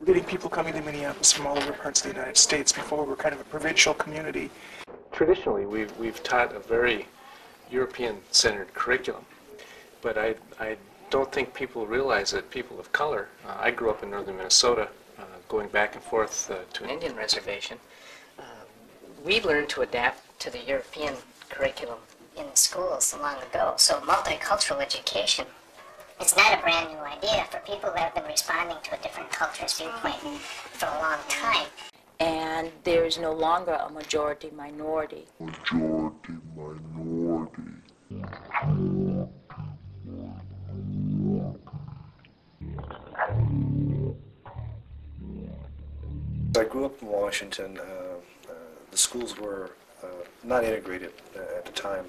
getting people coming to Minneapolis from all over parts of the United States. Before, we were kind of a provincial community. Traditionally, we've taught a very European-centered curriculum, but I don't think people realize that people of color, I grew up in northern Minnesota, going back and forth to an Indian reservation. We learned to adapt to the European curriculum in schools long ago, so multicultural education. It's not a brand new idea for people that have been responding to a different culture's viewpoint for a long time. And there is no longer a majority-minority. I grew up in Washington. The schools were not integrated at the time.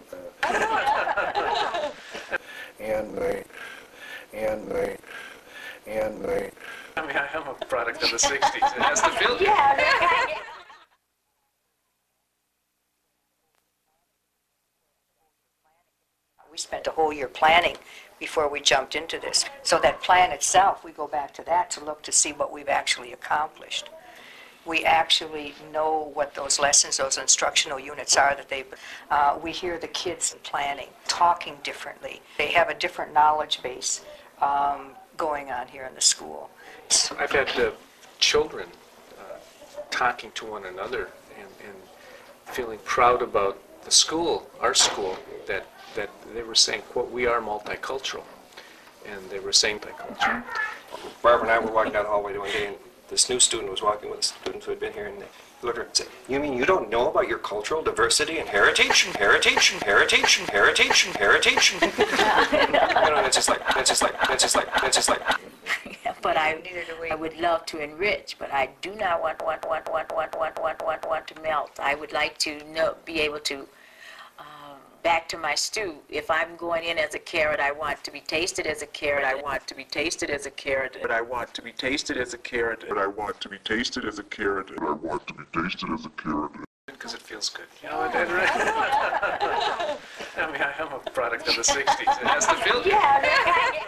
I mean, I am a product of the 60s. It has to feel good. Yeah. We spent a whole year planning before we jumped into this. So that plan itself, we go back to that to look to see what we've actually accomplished. We actually know what those lessons, those instructional units are that we hear the kids planning, talking differently. They have a different knowledge base going on here in the school. I've had children talking to one another and feeling proud about the school, our school, that they were saying, quote, we are multicultural. And they were saying multicultural. Barbara and I were walking down the hallway one day, and this new student was walking with a student who had been here, and they looked at her and said, you mean you don't know about your cultural diversity and heritage? Heritage and heritage and heritage and heritage? You know, it's just like. Yeah, but I would love to enrich, but I do not want to melt. I would like to be able to, back to my stew, if I'm going in as a carrot, I want to be tasted as a carrot, I want to be tasted as a carrot, but I want to be tasted as a carrot, but I want to be tasted as a carrot, but I want to be tasted as a carrot. Because it feels good. You know, I mean, I am a product of the 60s. It has to feel good. Yeah.